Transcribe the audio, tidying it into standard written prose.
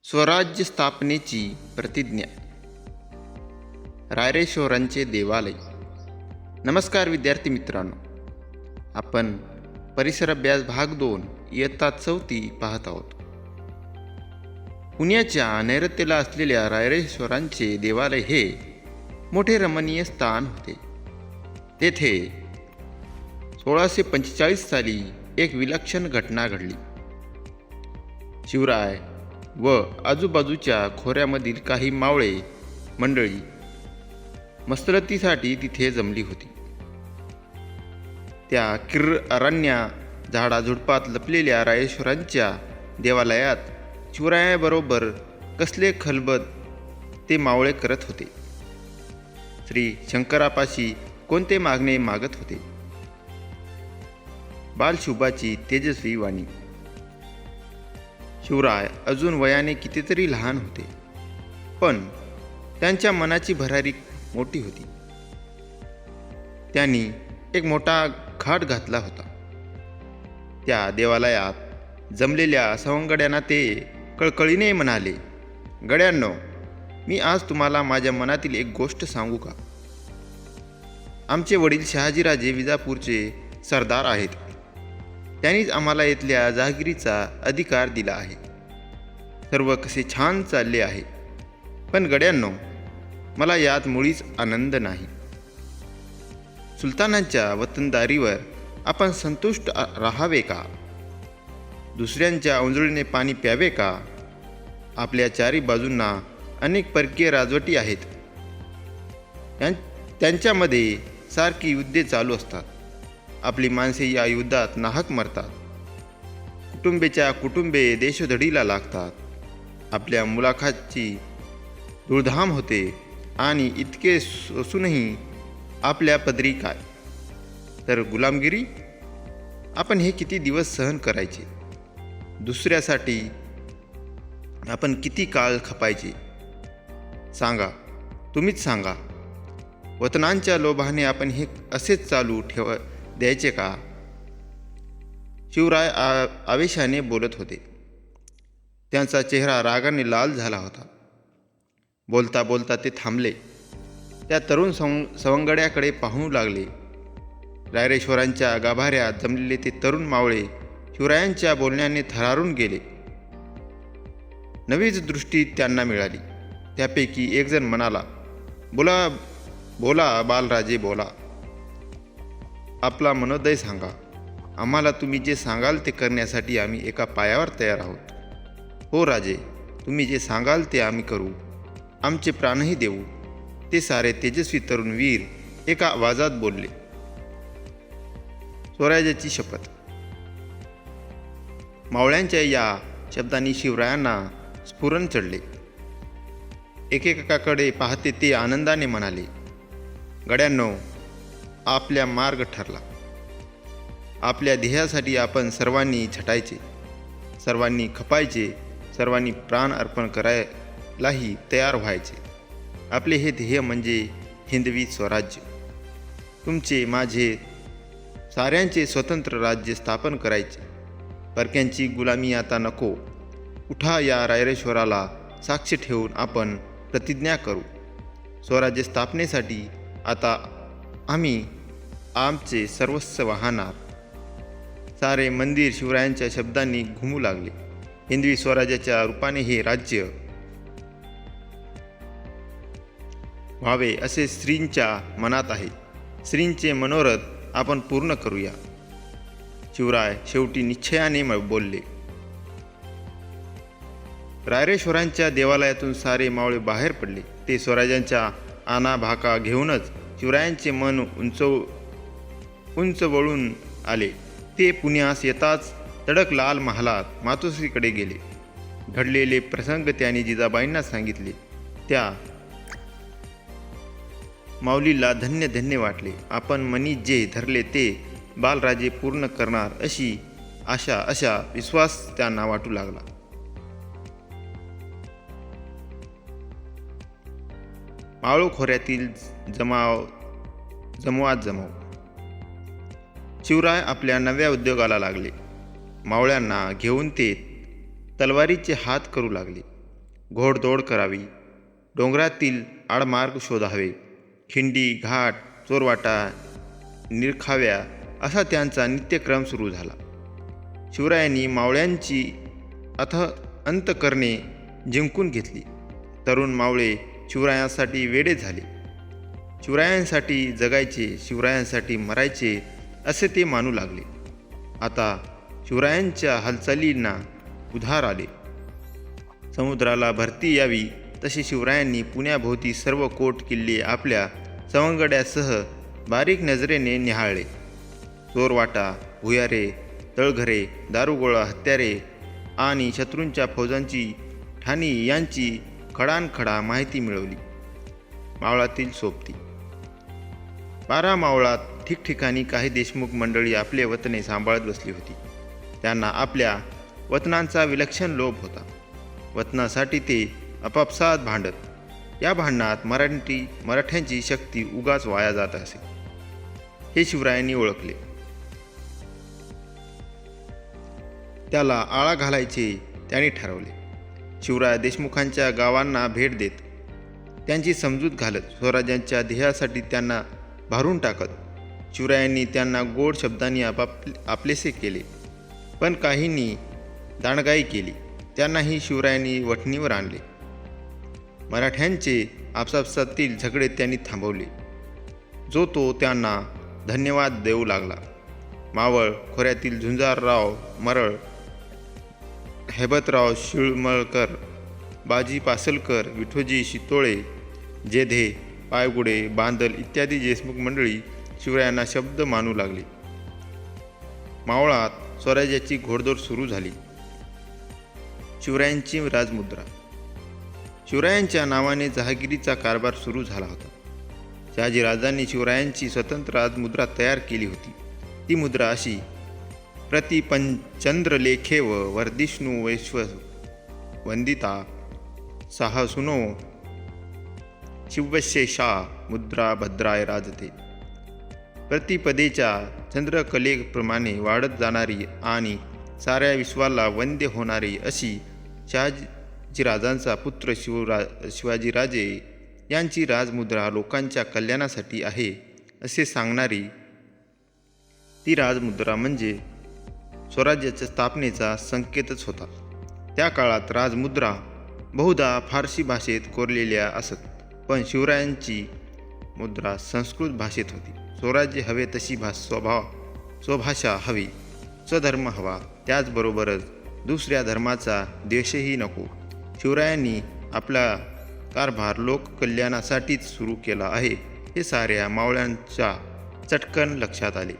स्वराज्य स्थापनेची प्रतिज्ञा. रायरेश्वरांचे देवालय. नमस्कार विद्यार्थी मित्रांनो, आपण परिसर अभ्यास भाग 2 इयत्ता 4 पाहत आहोत. पुण्याच्या नैऋत्येला असलेल्या रायरेश्वरांचे देवालय हे मोठे रमणीय स्थान होते. तेथे 1645 साली एक विलक्षण घटना घडली. शिवराय व आजूबाजूच्या खोऱ्यामधील काही मावळे मंडळी मस्तलतीसाठी तिथे जमली होती. त्या किर्र अरण्या झाडाझुडपात लपलेल्या रायरेश्वरांच्या देवालयात शिवरायाबरोबर कसले खलबत ते मावळे करत होते. श्री शंकरापाशी कोणते मागणे मागत होते. बालशुभाची तेजस्वी वाणी. शिवराय अजून वयाने कितीतरी लहान होते, पण त्यांच्या मनाची भरारी मोठी होती. त्यांनी एक मोठा घाट घातला होता. त्या देवालयात जमलेल्या सवंगड्यांना ते कळकळीने म्हणाले, गड्यांनो, मी आज तुम्हाला माझ्या मनातील एक गोष्ट सांगू का? आमचे वडील शहाजीराजे विजापूरचे सरदार आहेत. त्यांनीच आम्हाला इथल्या जहागिरीचा अधिकार दिला आहे. सर्व कसे छान चालले आहे, पण गड्यांनो, मला यात मुळीच आनंद नाही. सुलतानांच्या वतनदारीवर आपण संतुष्ट राहावे का? दुसऱ्यांच्या उंजळीने पाणी प्यावे का? आपल्या चारी बाजूंना अनेक परकीय राजवटी आहेत. त्यांच्यामध्ये सारखी युद्धे चालू असतात. आपली माणसे या युद्धात नाहक मरतात. कुटुंबेच्या कुटुंबे देशोधडीला लागतात. आपल्या मुलाखाची धूळधाम होते आणि इतके असूनही आपल्या पदरी काय तर गुलामगिरी. आपण हे किती दिवस सहन करायचे? दुसऱ्यासाठी आपण किती काळ खपायचे? सांगा, तुम्हीच सांगा. वतनांच्या लोभाने आपण हे असेच चालू द्यायचे का? शिवराय आवेशाने बोलत होते. त्यांचा चेहरा रागाने लाल झाला होता. बोलता बोलता ते थांबले. त्या तरुण सवंगड्याकडे पाहू लागले. रायरेश्वरांच्या गाभाऱ्यात जमलेले ते तरुण मावळे शिवरायांच्या बोलण्याने थरारून गेले. नवीच दृष्टी त्यांना मिळाली. त्यापैकी एक जण म्हणाला, बोला बोला बालराजे, बोला. आपला मनोदय सांगा. आम्हाला तुम्ही जे सांगाल ते करण्यासाठी आम्ही एका पायावर तयार आहोत. हो राजे, तुम्ही जे सांगाल ते आम्ही करू. आमचे प्राणही देऊ. ते सारे तेजस्वी तरुण वीर एका आवाजात बोलले. स्वराज्याची शपथ. मावळ्यांच्या या शब्दांनी शिवरायांना स्फुरण चढले. एकेकाकडे पाहते ते आनंदाने म्हणाले, गड्यांनो, आपल्या मार्ग ठरला. आपल्या ध्येयासाठी आपण सर्वांनी झटायचे, सर्वांनी खपायचे, सर्वांनी प्राण अर्पण करायलाही तयार व्हायचे. आपले हे ध्येय म्हणजे हिंदवी स्वराज्य. तुमचे, माझे, साऱ्यांचे स्वतंत्र राज्य स्थापन करायचे. परक्यांची गुलामी आता नको. उठा, या रायरेश्वराला साक्ष ठेवून आपण प्रतिज्ञा करू. स्वराज्य स्थापनेसाठी आता आम्ही आमचे सर्वस्व वाहणार. सारे मंदिर शिवरायांच्या शब्दांनी घुमू लागले. हिंदवी स्वराज्याच्या रूपाने हे राज्य व्हावे असे श्रींच्या मनात आहे. श्रींचे मनोरथ आपण पूर्ण करूया. शिवराय शेवटी निश्चयाने बोलले. रायरेश्वरांच्या देवालयातून सारे मावळे बाहेर पडले. ते स्वराज्याच्या आना भाका घेऊनच शिवरायांचे मन उंच वळून आले. ते पुण्यास येताच तडक लाल महालात मातोश्रीकडे गेले. घडलेले प्रसंग त्यांनी जिजाबाईंना सांगितले. त्या माऊलीला धन्य धन्य वाटले. आपण मनी जे धरले ते बालराजे पूर्ण करणार अशी अशा विश्वास त्यांना वाटू लागला. मावळ खोऱ्यातील जमवात जमव. शिवराय आपल्या नव्या उद्योगाला लागले. मावळ्यांना घेऊन ते तलवारीचे हात करू लागले. घोडदौड करावी, डोंगरातील आडमार्ग शोधावे, खिंडी घाट चोरवाटा निरखाव्या असा त्यांचा नित्यक्रम सुरू झाला. शिवरायांनी मावळ्यांची अंतःकरणे जिंकून घेतली. तरुण मावळे शिवरायांसाठी वेडे झाले. शिवरायांसाठी जगायचे, शिवरायांसाठी मरायचे असे ते मानू लागले. आता शिवरायांच्या हालचालींना उधार आले. समुद्राला भरती यावी तसे शिवरायांनी पुण्याभोवती सर्व कोट किल्ले आपल्या सवंगड्यासह बारीक नजरेने निहाळले. चोरवाटा, भुयारे, तळघरे, दारुगोळा, हत्यारे आणि शत्रूंच्या फौजांची ठाणी यांची खडानखडा माहिती मिळवली. मावळातील सोबती. 12 मावळात ठिकठिकाणी काही देशमुख मंडळी आपले वतने सांभाळत बसली होती. त्यांना आपल्या वतनांचा विलक्षण लोभ होता. वतनासाठी ते आपापसात भांडत. या भांडणात मराठ्यांची शक्ती उगाच वाया जात असे हे शिवरायांनी ओळखले. त्याला आळा घालायचे त्यांनी ठरवले. शिवराय देशमुखांच्या गावांना भेट देत, त्यांची समजूत घालत, स्वराज्याच्या ध्येयासाठी त्यांना भारून टाकत शिवरायांनी त्यांना गोड शब्दांनी आपलेसे केले. पण काहींनी दांडगाई केली. त्यांनाही शिवरायांनी वठणीवर आणले. मराठ्यांचे आपापसातील झगडे त्यांनी थांबवले. जो तो त्यांना धन्यवाद देऊ लागला. मावळ खोऱ्यातील झुंजारराव मरळ, हेबतराव शिळमळकर, बाजी पासलकर, विठोजी शितोळे, जेधे, पायगुडे, बांदल इत्यादी देशमुख मंडळी शिवरायांना शब्द मानू लागली. मावळात स्वराज्याची घोडदौड सुरू झाली. शिवरायांची राजमुद्रा. शिवरायांच्या नावाने जहागिरीचा कारभार सुरू झाला होता. शहाजीराजांनी शिवरायांची स्वतंत्र राजमुद्रा तयार केली होती. ती मुद्रा अशी: प्रति पंचंद्रलेखेव वर्धिष्णू वैश्व वंदिता साहसुनो शिवशेषा मुद्रा भद्राय राजते. प्रतिपदेच्या चंद्रकलेप्रमाणे वाढत जाणारी आणि साऱ्या विश्वाला वंद्य होणारी अशी शहाजीराजांचा पुत्र शिवाजीराजे यांची राजमुद्रा लोकांच्या कल्याणासाठी आहे असे सांगणारी ती राजमुद्रा म्हणजे स्वराज्याच्या स्थापनेचा संकेतच होता. त्या काळात राजमुद्रा बहुधा फारसी भाषेत कोरलेल्या असत, पण शिवरायांची मुद्रा संस्कृत भाषेत होती. स्वराज्य हवे तशी स्वभाषा हवी, स्वधर्म हवा, त्याचबरोबरच दुसऱ्या धर्माचा द्वेषही नको. शिवरायांनी आपला कारभार लोककल्याणासाठीच सुरू केला आहे हे साऱ्या मावळ्यांच्या चटकन लक्षात आले.